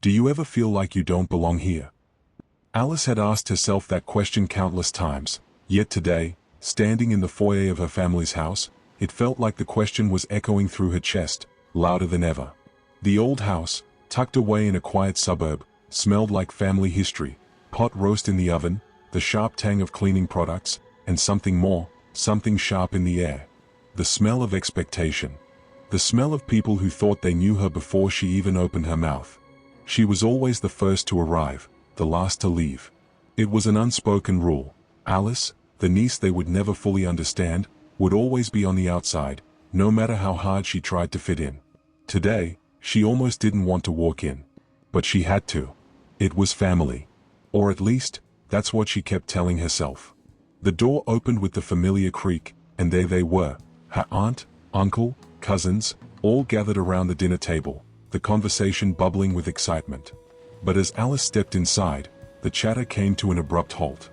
Do you ever feel like you don't belong here? Alice had asked herself that question countless times, yet today, standing in the foyer of her family's house, it felt like the question was echoing through her chest, louder than ever. The old house, tucked away in a quiet suburb, smelled like family history, pot roast in the oven, the sharp tang of cleaning products, and something more, something sharp in the air. The smell of expectation. The smell of people who thought they knew her before she even opened her mouth. She was always the first to arrive, the last to leave. It was an unspoken rule. Alice, the niece they would never fully understand, would always be on the outside, no matter how hard she tried to fit in. Today, she almost didn't want to walk in. But she had to. It was family. Or at least, that's what she kept telling herself. The door opened with the familiar creak, and there they were, her aunt, uncle, cousins, all gathered around the dinner table, the conversation bubbling with excitement. But as Alice stepped inside, the chatter came to an abrupt halt.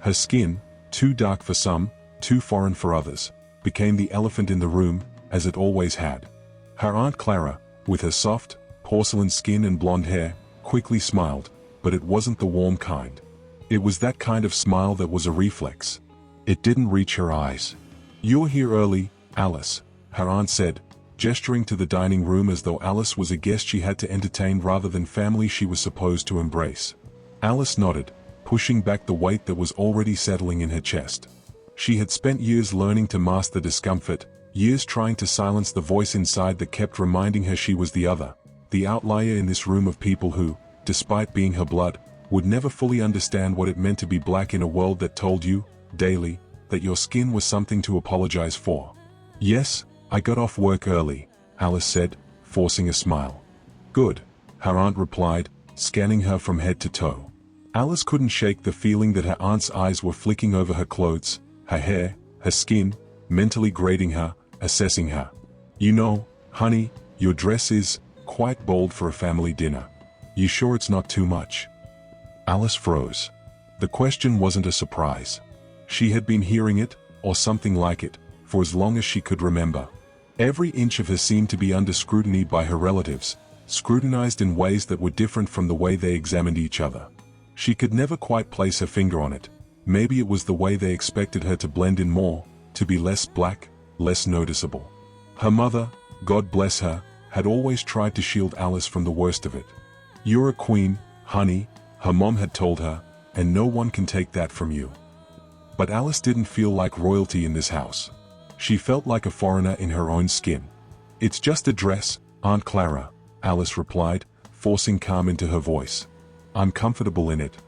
Her skin, too dark for some, too foreign for others, became the elephant in the room, as it always had. Her Aunt Clara, with her soft, porcelain skin and blonde hair, quickly smiled, but it wasn't the warm kind. It was that kind of smile that was a reflex. It didn't reach her eyes. "You're here early, Alice," her aunt said, gesturing to the dining room as though Alice was a guest she had to entertain rather than family she was supposed to embrace. Alice nodded, pushing back the weight that was already settling in her chest. She had spent years learning to mask the discomfort, years trying to silence the voice inside that kept reminding her she was the other, the outlier in this room of people who, despite being her blood, would never fully understand what it meant to be black in a world that told you, daily, that your skin was something to apologize for. "Yes, I got off work early," Alice said, forcing a smile. "Good," her aunt replied, scanning her from head to toe. Alice couldn't shake the feeling that her aunt's eyes were flicking over her clothes, her hair, her skin, mentally grading her, assessing her. "You know, honey, your dress is quite bold for a family dinner. You sure it's not too much?" Alice froze. The question wasn't a surprise. She had been hearing it, or something like it, for as long as she could remember. Every inch of her seemed to be under scrutiny by her relatives, scrutinized in ways that were different from the way they examined each other. She could never quite place her finger on it. Maybe it was the way they expected her to blend in more, to be less black, less noticeable. Her mother, God bless her, had always tried to shield Alice from the worst of it. "You're a queen, honey," her mom had told her, "and no one can take that from you." But Alice didn't feel like royalty in this house. She felt like a foreigner in her own skin. "It's just a dress, Aunt Clara," Alice replied, forcing calm into her voice. "I'm comfortable in it."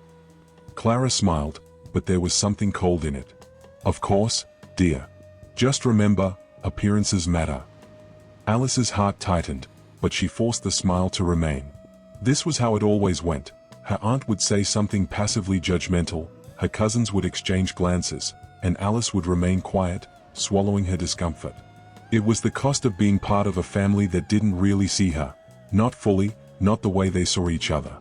Clara smiled, but there was something cold in it. "Of course, dear. Just remember, appearances matter." Alice's heart tightened, but she forced the smile to remain. This was how it always went. Her aunt would say something passively judgmental, her cousins would exchange glances, and Alice would remain quiet, swallowing her discomfort. It was the cost of being part of a family that didn't really see her. Not fully, not the way they saw each other.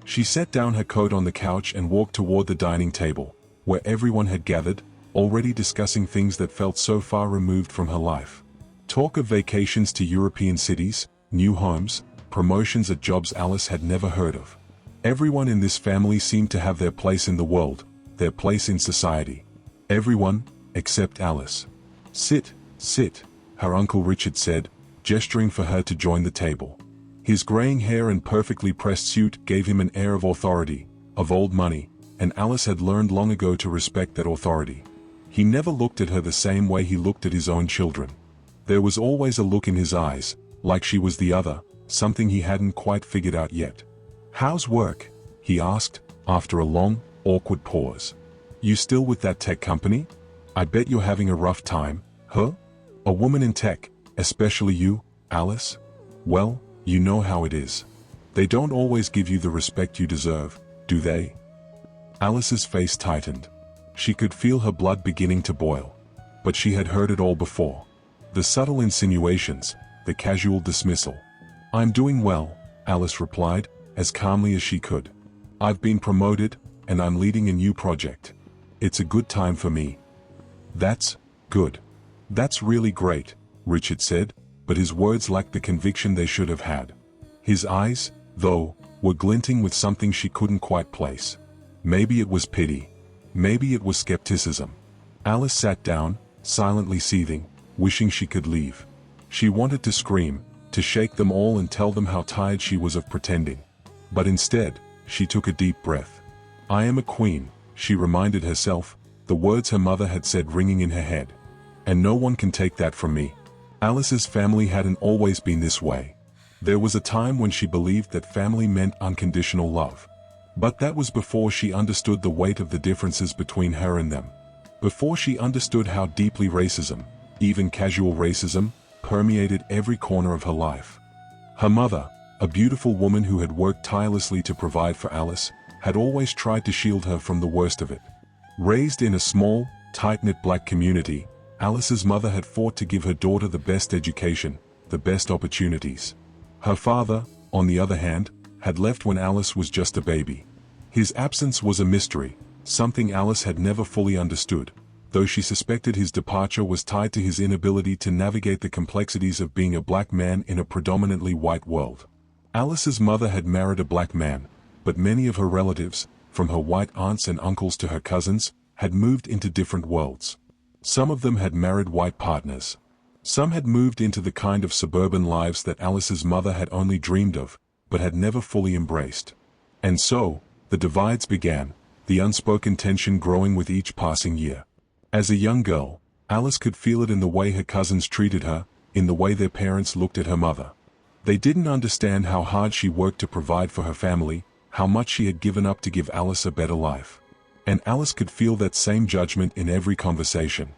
She set down her coat on the couch and walked toward the dining table, where everyone had gathered, already discussing things that felt so far removed from her life. Talk of vacations to European cities, new homes, promotions at jobs Alice had never heard of. Everyone in this family seemed to have their place in the world, their place in society. Everyone, except Alice. "Sit, sit," her Uncle Richard said, gesturing for her to join the table. His graying hair and perfectly pressed suit gave him an air of authority, of old money, and Alice had learned long ago to respect that authority. He never looked at her the same way he looked at his own children. There was always a look in his eyes, like she was the other, something he hadn't quite figured out yet. "How's work?" he asked, after a long, awkward pause. "You still with that tech company? I bet you're having a rough time, huh? A woman in tech, especially you, Alice? Well, you know how it is. They don't always give you the respect you deserve, do they?" Alice's face tightened. She could feel her blood beginning to boil. But she had heard it all before. The subtle insinuations, the casual dismissal. "I'm doing well," Alice replied, as calmly as she could. "I've been promoted, and I'm leading a new project. It's a good time for me." "That's good. That's really great," Richard said, but his words lacked the conviction they should have had. His eyes, though, were glinting with something she couldn't quite place. Maybe it was pity. Maybe it was skepticism. Alice sat down, silently seething, wishing she could leave. She wanted to scream, to shake them all and tell them how tired she was of pretending. But instead, she took a deep breath. "I am a queen," she reminded herself, the words her mother had said ringing in her head. "And no one can take that from me." Alice's family hadn't always been this way. There was a time when she believed that family meant unconditional love. But that was before she understood the weight of the differences between her and them. Before she understood how deeply racism, even casual racism, permeated every corner of her life. Her mother, a beautiful woman who had worked tirelessly to provide for Alice, had always tried to shield her from the worst of it. Raised in a small, tight-knit black community, Alice's mother had fought to give her daughter the best education, the best opportunities. Her father, on the other hand, had left when Alice was just a baby. His absence was a mystery, something Alice had never fully understood, though she suspected his departure was tied to his inability to navigate the complexities of being a black man in a predominantly white world. Alice's mother had married a black man, but many of her relatives, from her white aunts and uncles to her cousins, had moved into different worlds. Some of them had married white partners. Some had moved into the kind of suburban lives that Alice's mother had only dreamed of, but had never fully embraced. And so, the divides began, the unspoken tension growing with each passing year. As a young girl, Alice could feel it in the way her cousins treated her, in the way their parents looked at her mother. They didn't understand how hard she worked to provide for her family, how much she had given up to give Alice a better life. And Alice could feel that same judgment in every conversation.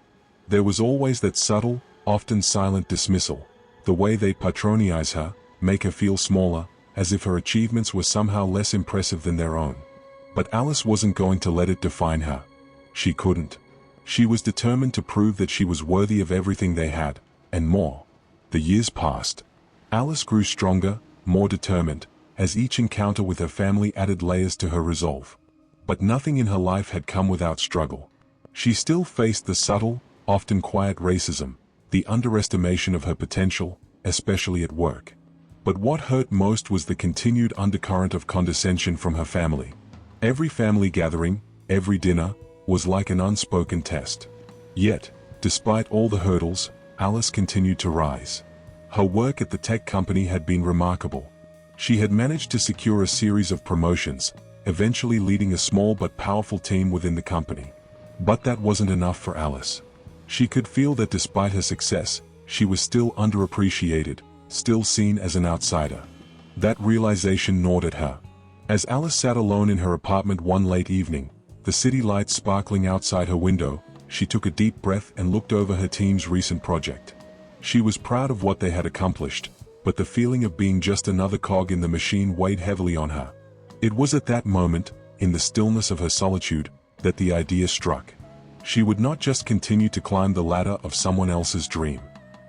There was always that subtle, often silent dismissal, the way they'd patronize her, make her feel smaller, as if her achievements were somehow less impressive than their own. But Alice wasn't going to let it define her. She couldn't. She was determined to prove that she was worthy of everything they had, and more. The years passed. Alice grew stronger, more determined, as each encounter with her family added layers to her resolve. But nothing in her life had come without struggle. She still faced the subtle, often quiet racism, the underestimation of her potential, especially at work. But what hurt most was the continued undercurrent of condescension from her family. Every family gathering, every dinner, was like an unspoken test. Yet, despite all the hurdles, Alice continued to rise. Her work at the tech company had been remarkable. She had managed to secure a series of promotions, eventually leading a small but powerful team within the company. But that wasn't enough for Alice. She could feel that despite her success, she was still underappreciated, still seen as an outsider. That realization gnawed at her. As Alice sat alone in her apartment one late evening, the city lights sparkling outside her window, she took a deep breath and looked over her team's recent project. She was proud of what they had accomplished, but the feeling of being just another cog in the machine weighed heavily on her. It was at that moment, in the stillness of her solitude, that the idea struck. She would not just continue to climb the ladder of someone else's dream.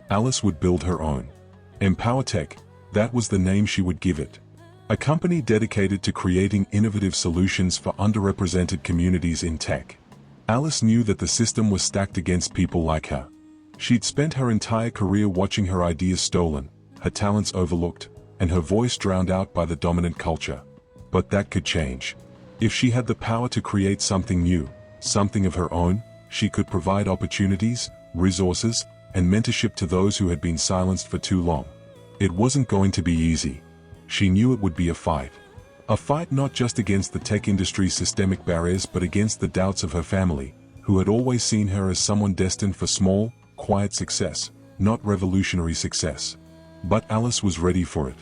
Alice would build her own. EmpowerTech, that was the name she would give it. A company dedicated to creating innovative solutions for underrepresented communities in tech. Alice knew that the system was stacked against people like her. She'd spent her entire career watching her ideas stolen, her talents overlooked, and her voice drowned out by the dominant culture. But that could change. If she had the power to create something new, something of her own, she could provide opportunities, resources, and mentorship to those who had been silenced for too long. It wasn't going to be easy. She knew it would be a fight. A fight not just against the tech industry's systemic barriers but against the doubts of her family, who had always seen her as someone destined for small, quiet success, not revolutionary success. But Alice was ready for it.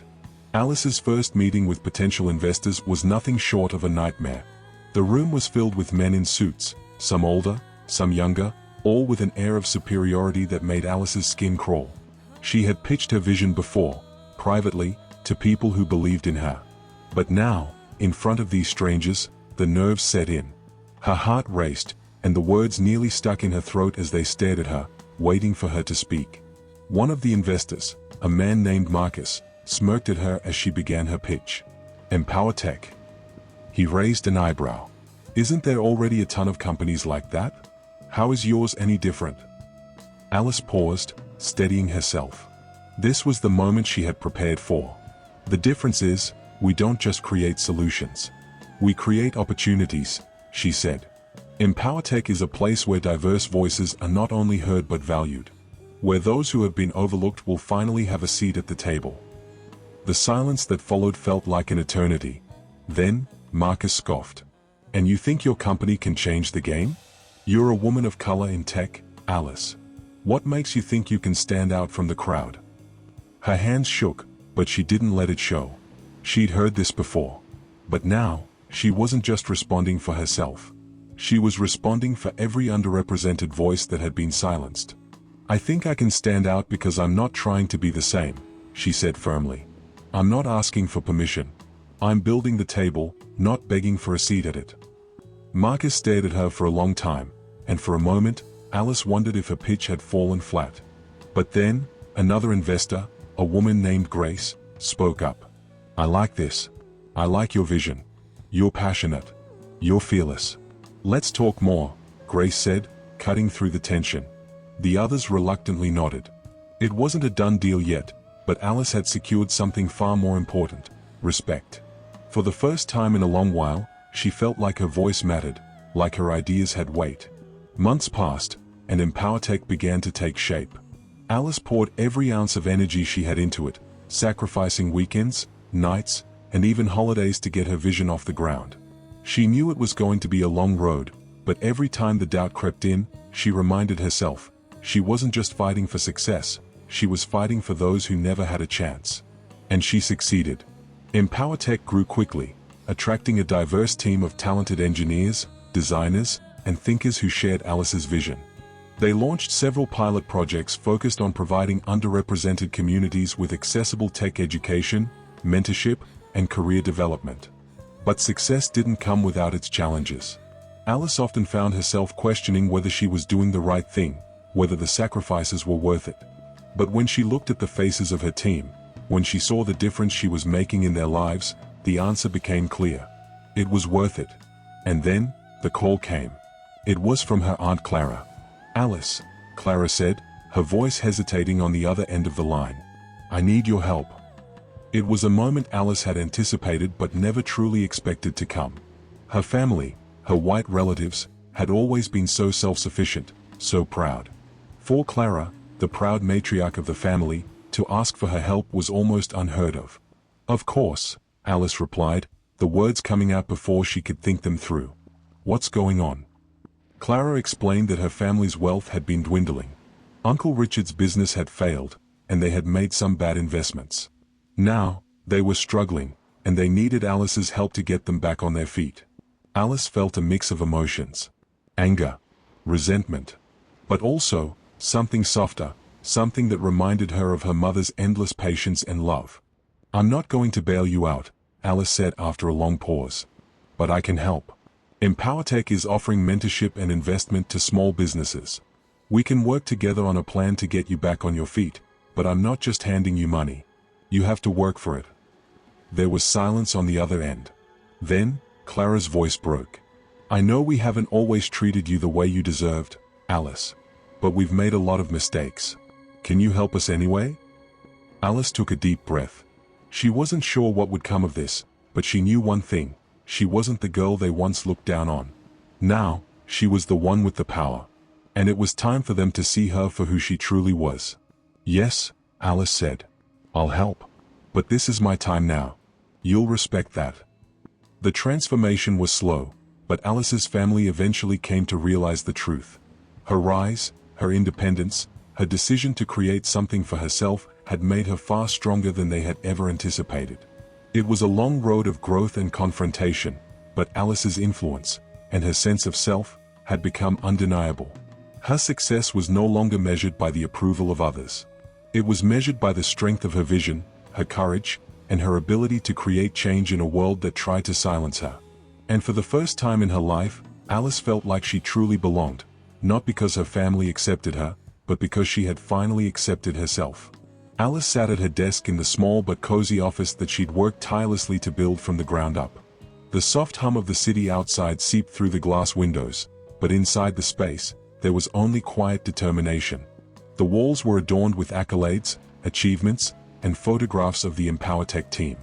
Alice's first meeting with potential investors was nothing short of a nightmare. The room was filled with men in suits, some older, some younger, all with an air of superiority that made Alice's skin crawl. She had pitched her vision before, privately, to people who believed in her. But now, in front of these strangers, the nerves set in. Her heart raced, and the words nearly stuck in her throat as they stared at her, waiting for her to speak. One of the investors, a man named Marcus, smirked at her as she began her pitch. EmpowerTech. He raised an eyebrow. Isn't there already a ton of companies like that? How is yours any different? Alice paused, steadying herself. This was the moment she had prepared for. The difference is, We don't just create solutions. We create opportunities, she said. EmpowerTech is a place where diverse voices are not only heard but valued. Where those who have been overlooked will finally have a seat at the table. The silence that followed felt like an eternity. Then, Marcus scoffed. And you think your company can change the game? You're a woman of color in tech, Alice. What makes you think you can stand out from the crowd? Her hands shook, but she didn't let it show. She'd heard this before. But now, she wasn't just responding for herself. She was responding for every underrepresented voice that had been silenced. I think I can stand out because I'm not trying to be the same, she said firmly. I'm not asking for permission. I'm building the table, not begging for a seat at it. Marcus stared at her for a long time, and for a moment, Alice wondered if her pitch had fallen flat. But then, another investor, a woman named Grace, spoke up. I like this. I like your vision. You're passionate. You're fearless. Let's talk more, Grace said, cutting through the tension. The others reluctantly nodded. It wasn't a done deal yet, but Alice had secured something far more important: respect. For the first time in a long while, she felt like her voice mattered, like her ideas had weight. Months passed, and EmpowerTech began to take shape. Alice poured every ounce of energy she had into it, sacrificing weekends, nights, and even holidays to get her vision off the ground. She knew it was going to be a long road, but every time the doubt crept in, she reminded herself, she wasn't just fighting for success, she was fighting for those who never had a chance. And she succeeded. EmpowerTech grew quickly, attracting a diverse team of talented engineers, designers, and thinkers who shared Alice's vision. They launched several pilot projects focused on providing underrepresented communities with accessible tech education, mentorship, and career development. But success didn't come without its challenges. Alice often found herself questioning whether she was doing the right thing, whether the sacrifices were worth it. But when she looked at the faces of her team, when she saw the difference she was making in their lives, the answer became clear. It was worth it. And then, the call came. It was from her Aunt Clara. Alice, Clara said, her voice hesitating on the other end of the line. I need your help. It was a moment Alice had anticipated but never truly expected to come. Her family, her white relatives, had always been so self-sufficient, so proud. For Clara, the proud matriarch of the family, to ask for her help was almost unheard of. Of course, Alice replied, the words coming out before she could think them through. What's going on? Clara explained that her family's wealth had been dwindling. Uncle Richard's business had failed, and they had made some bad investments. Now, they were struggling, and they needed Alice's help to get them back on their feet. Alice felt a mix of emotions. Anger, resentment, but also, something softer, something that reminded her of her mother's endless patience and love. I'm not going to bail you out, Alice said after a long pause. But I can help. EmpowerTech is offering mentorship and investment to small businesses. We can work together on a plan to get you back on your feet, but I'm not just handing you money. You have to work for it. There was silence on the other end. Then, Clara's voice broke. I know we haven't always treated you the way you deserved, Alice. But we've made a lot of mistakes. Can you help us anyway? Alice took a deep breath. She wasn't sure what would come of this, but she knew one thing. She wasn't the girl they once looked down on. Now, she was the one with the power. And it was time for them to see her for who she truly was. Yes, Alice said. I'll help. But this is my time now. You'll respect that. The transformation was slow, but Alice's family eventually came to realize the truth. Her rise, her independence, her decision to create something for herself had made her far stronger than they had ever anticipated. It was a long road of growth and confrontation, but Alice's influence, and her sense of self, had become undeniable. Her success was no longer measured by the approval of others. It was measured by the strength of her vision, her courage, and her ability to create change in a world that tried to silence her. And for the first time in her life, Alice felt like she truly belonged, not because her family accepted her, but because she had finally accepted herself. Alice sat at her desk in the small but cozy office that she'd worked tirelessly to build from the ground up. The soft hum of the city outside seeped through the glass windows, but inside the space, there was only quiet determination. The walls were adorned with accolades, achievements, and photographs of the EmpowerTech team.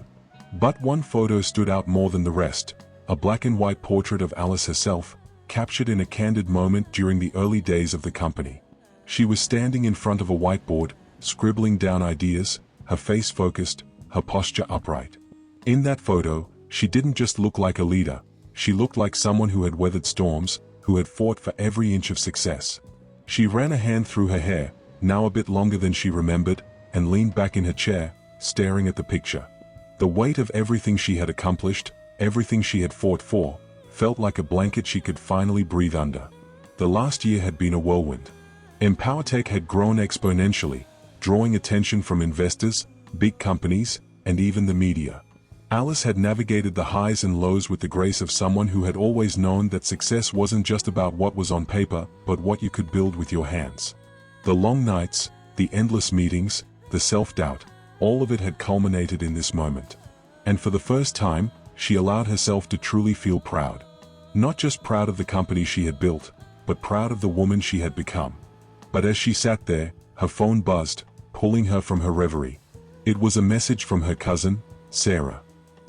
But one photo stood out more than the rest, a black and white portrait of Alice herself, captured in a candid moment during the early days of the company. She was standing in front of a whiteboard, scribbling down ideas, her face focused, her posture upright. In that photo, she didn't just look like a leader, she looked like someone who had weathered storms, who had fought for every inch of success. She ran a hand through her hair, now a bit longer than she remembered, and leaned back in her chair, staring at the picture. The weight of everything she had accomplished, everything she had fought for, felt like a blanket she could finally breathe under. The last year had been a whirlwind. EmpowerTech had grown exponentially, drawing attention from investors, big companies, and even the media. Alice had navigated the highs and lows with the grace of someone who had always known that success wasn't just about what was on paper, but what you could build with your hands. The long nights, the endless meetings, the self-doubt, all of it had culminated in this moment. And for the first time, she allowed herself to truly feel proud. Not just proud of the company she had built, but proud of the woman she had become. But as she sat there, her phone buzzed, pulling her from her reverie. It was a message from her cousin, Sarah.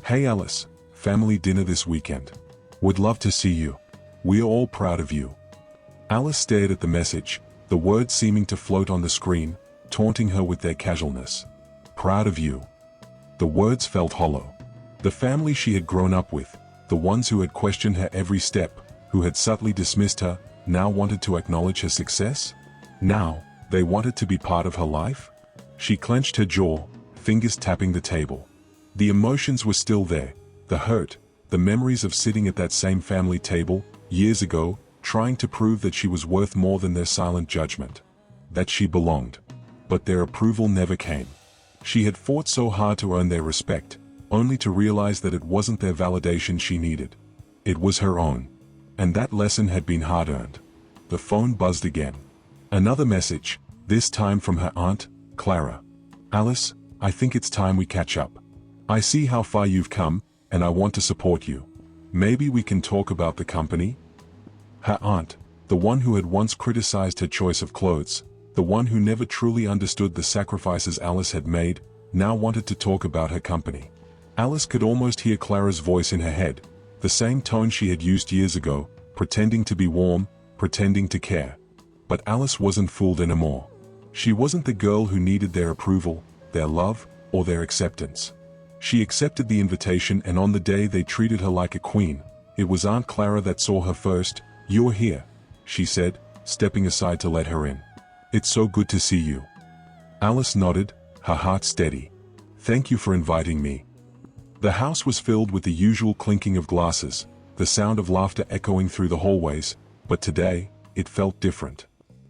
"Hey Alice, family dinner this weekend. Would love to see you. We're all proud of you." Alice stared at the message, the words seeming to float on the screen, taunting her with their casualness. Proud of you. The words felt hollow. The family she had grown up with, the ones who had questioned her every step, who had subtly dismissed her, now wanted to acknowledge her success? Now, they wanted to be part of her life? She clenched her jaw, fingers tapping the table. The emotions were still there, the hurt, the memories of sitting at that same family table, years ago, trying to prove that she was worth more than their silent judgment. That she belonged. But their approval never came. She had fought so hard to earn their respect, only to realize that it wasn't their validation she needed. It was her own. And that lesson had been hard-earned. The phone buzzed again. Another message, this time from her aunt, Clara. "Alice, I think it's time we catch up. I see how far you've come, and I want to support you. Maybe we can talk about the company?" Her aunt, the one who had once criticized her choice of clothes, the one who never truly understood the sacrifices Alice had made, now wanted to talk about her company. Alice could almost hear Clara's voice in her head, the same tone she had used years ago, pretending to be warm, pretending to care. But Alice wasn't fooled anymore. She wasn't the girl who needed their approval, their love, or their acceptance. She accepted the invitation, and on the day they treated her like a queen. It was Aunt Clara that saw her first. "You're here," she said, stepping aside to let her in. "It's so good to see you." Alice nodded, her heart steady. "Thank you for inviting me." The house was filled with the usual clinking of glasses, the sound of laughter echoing through the hallways, but today, it felt different.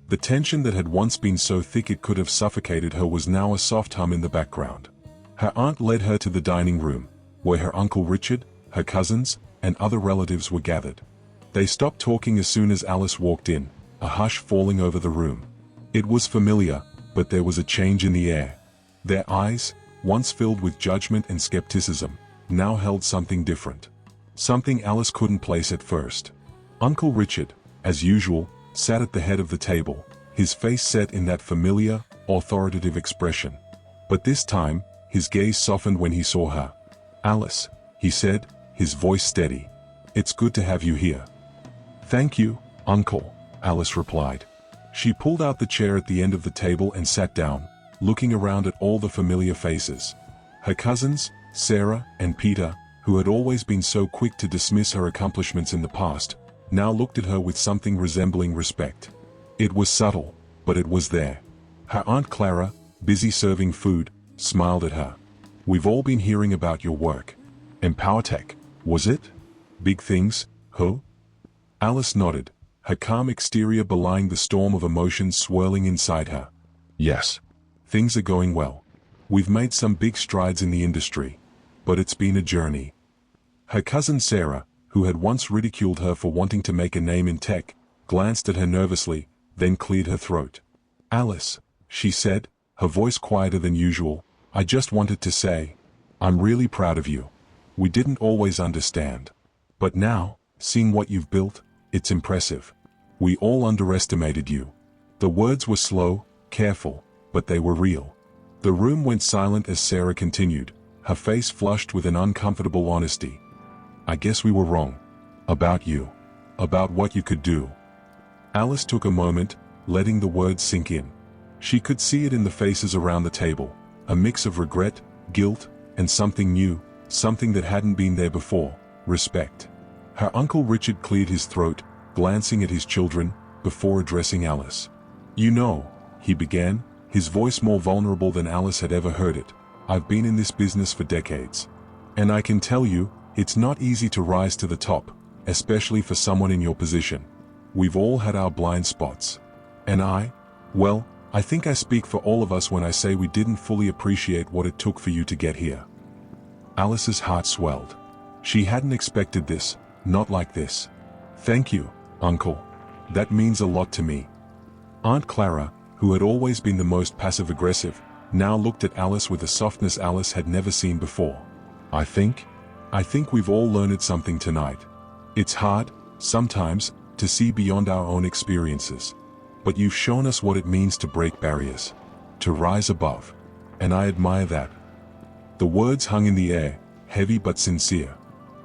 The tension that had once been so thick it could have suffocated her was now a soft hum in the background. Her aunt led her to the dining room, where her Uncle Richard, her cousins, and other relatives were gathered. They stopped talking as soon as Alice walked in, a hush falling over the room. It was familiar, but there was a change in the air. Their eyes, once filled with judgment and skepticism, now held something different. Something Alice couldn't place at first. Uncle Richard, as usual, sat at the head of the table, his face set in that familiar, authoritative expression. But this time, his gaze softened when he saw her. "Alice," he said, his voice steady. "It's good to have you here." "Thank you, Uncle," Alice replied. She pulled out the chair at the end of the table and sat down, looking around at all the familiar faces. Her cousins, Sarah and Peter, who had always been so quick to dismiss her accomplishments in the past, now looked at her with something resembling respect. It was subtle, but it was there. Her Aunt Clara, busy serving food, smiled at her. "We've all been hearing about your work. EmpowerTech, was it? Big things, huh?" Alice nodded, her calm exterior belying the storm of emotions swirling inside her. "Yes. Things are going well. We've made some big strides in the industry. But it's been a journey." Her cousin Sarah, who had once ridiculed her for wanting to make a name in tech, glanced at her nervously, then cleared her throat. "Alice," she said, her voice quieter than usual, "I just wanted to say, I'm really proud of you. We didn't always understand. But now, seeing what you've built, it's impressive. We all underestimated you." The words were slow, careful, but they were real. The room went silent as Sarah continued, her face flushed with an uncomfortable honesty. "I guess we were wrong. About you. About what you could do." Alice took a moment, letting the words sink in. She could see it in the faces around the table, a mix of regret, guilt, and something new, something that hadn't been there before: respect. Her Uncle Richard cleared his throat, glancing at his children, before addressing Alice. "You know," he began, his voice more vulnerable than Alice had ever heard it, "I've been in this business for decades. And I can tell you, it's not easy to rise to the top, especially for someone in your position. We've all had our blind spots. And well, I think I speak for all of us when I say we didn't fully appreciate what it took for you to get here." Alice's heart swelled. She hadn't expected this, not like this. "Thank you, Uncle. That means a lot to me." Aunt Clara, who had always been the most passive-aggressive, now looked at Alice with a softness Alice had never seen before. I think we've all learned something tonight. It's hard, sometimes, to see beyond our own experiences. But you've shown us what it means to break barriers, to rise above. And I admire that." The words hung in the air, heavy but sincere.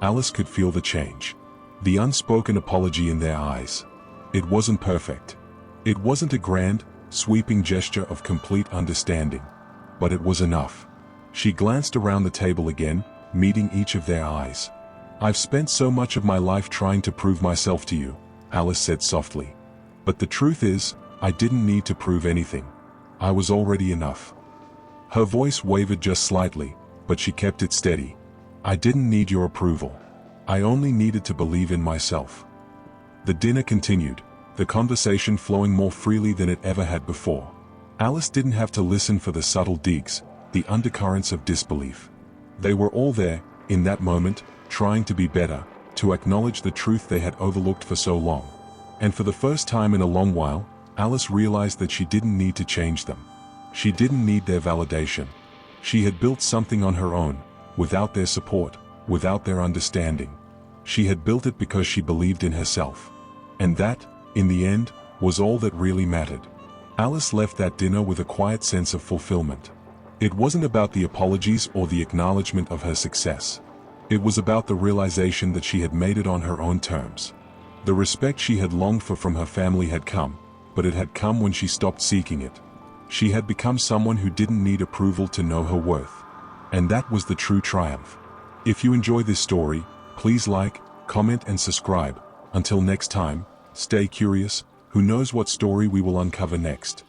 Alice could feel the change, the unspoken apology in their eyes. It wasn't perfect. It wasn't a grand, sweeping gesture of complete understanding. But it was enough. She glanced around the table again, meeting each of their eyes. "I've spent so much of my life trying to prove myself to you," Alice said softly. "But the truth is, I didn't need to prove anything. I was already enough." Her voice wavered just slightly, but she kept it steady. "I didn't need your approval. I only needed to believe in myself." The dinner continued, the conversation flowing more freely than it ever had before. Alice didn't have to listen for the subtle digs, the undercurrents of disbelief. They were all there, in that moment, trying to be better, to acknowledge the truth they had overlooked for so long. And for the first time in a long while, Alice realized that she didn't need to change them. She didn't need their validation. She had built something on her own, without their support, without their understanding. She had built it because she believed in herself. And that, in the end, was all that really mattered. Alice left that dinner with a quiet sense of fulfillment. It wasn't about the apologies or the acknowledgement of her success. It was about the realization that she had made it on her own terms. The respect she had longed for from her family had come, but it had come when she stopped seeking it. She had become someone who didn't need approval to know her worth. And that was the true triumph. If you enjoy this story, please like, comment and subscribe. Until next time, stay curious, who knows what story we will uncover next.